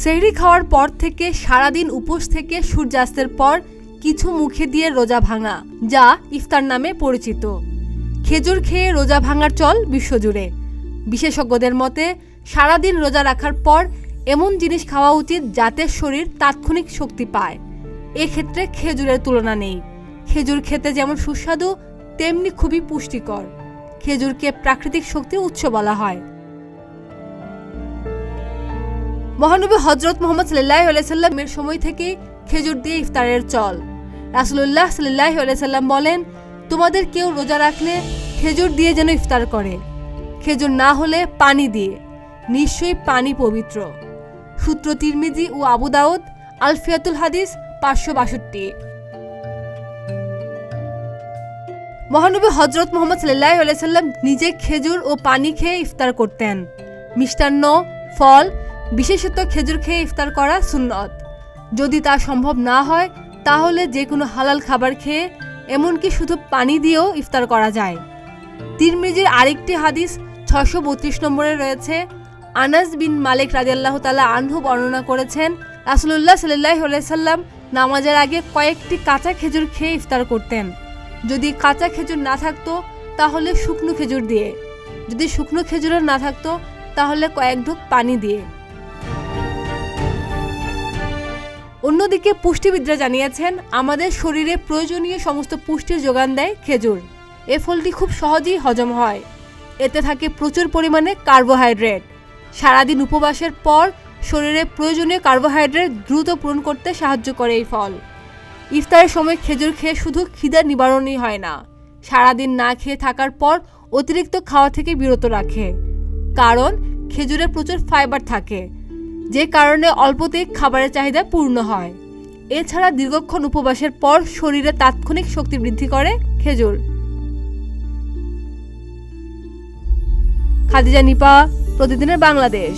সেহরি খাওয়ার পর থেকে সারাদিন উপোস থেকে সূর্যাস্তের পর কিছু মুখে দিয়ে রোজা ভাঙা, যা ইফতার নামে পরিচিত। খেজুর খেয়ে রোজা ভাঙার চল বিশ্বজুড়ে। বিশেষজ্ঞদের মতে সারাদিন রোজা রাখার পর এমন জিনিস খাওয়া উচিত যাতে শরীর তাৎক্ষণিক শক্তি পায়। এক্ষেত্রে খেজুরের তুলনা নেই। খেজুর খেতে যেমন সুস্বাদু, তেমনি খুবই পুষ্টিকর। খেজুরকে প্রাকৃতিক শক্তির উৎস বলা হয়। মহানবী হযরত মুহাম্মদ সাল্লাল্লাহু আলাইহি সাল্লামের সময় থেকেই খেজুর দিয়ে ইফতারের চল। রাসূলুল্লাহ সাল্লাল্লাহু আলাইহি সাল্লাম বলেন, তোমাদের কেউ রোজা রাখলে খেজুর দিয়ে যেন ইফতার করে, খেজুর না হলে পানি দিয়ে, নিশ্চয়ই পানি পবিত্র। সূত্র তিরমিজি ও আবু দাউদ, আলফিয়াতুল হাদিস 562। মহানবী হযরত মুহাম্মদ সাল্লাল্লাহু আলাইহি সাল্লাম নিজে খেজুর ও পানি খেয়ে ইফতার করতেন। মিষ্টান্ন, ফল, বিশেষত খেজুর খেয়ে ইফতার করা সুন্নত। যদি তা সম্ভব না হয় তাহলে যে কোনো হালাল খাবার খেয়ে, এমনকি শুধু পানি দিয়েও ইফতার করা যায়। তিরমিজির আরেকটি হাদিস 632 নম্বরে রয়েছে। আনাস বিন মালিক রাদিয়াল্লাহু তাআলা আনহু বর্ণনা করেছেন, রাসূলুল্লাহ সাল্লাল্লাহু আলাইহি সাল্লাম নামাজের আগে কয়েকটি কাঁচা খেজুর খেয়ে ইফতার করতেন। যদি কাঁচা খেজুর না থাকতো তাহলে শুকনো খেজুর দিয়ে, যদি শুকনো খেজুরও না থাকতো তাহলে কয়েক ঢোক পানি দিয়ে। অন্যদিকে পুষ্টিবিদরা জানিয়েছেন, আমাদের শরীরে প্রয়োজনীয় সমস্ত পুষ্টির যোগান দেয় খেজুর। এ ফলটি খুব সহজেই হজম হয়। এতে থাকে প্রচুর পরিমাণে কার্বোহাইড্রেট। সারাদিন উপবাসের পর শরীরে প্রয়োজনীয় কার্বোহাইড্রেট দ্রুত পূরণ করতে সাহায্য করে এই ফল। ইফতারের সময় খেজুর খেয়ে শুধু খিদা নিবারণই হয় না, সারাদিন না খেয়ে থাকার পর অতিরিক্ত খাওয়া থেকে বিরত রাখে। কারণ খেজুরে প্রচুর ফাইবার থাকে, যে কারণে অল্পতেই খাবারের চাহিদা পূর্ণ হয়। এছাড়া দীর্ঘক্ষণ উপবাসের পর শরীরে তাৎক্ষণিক শক্তি বৃদ্ধি করে খেজুর। খাদিজা নিপা, প্রতিদিনের বাংলাদেশ।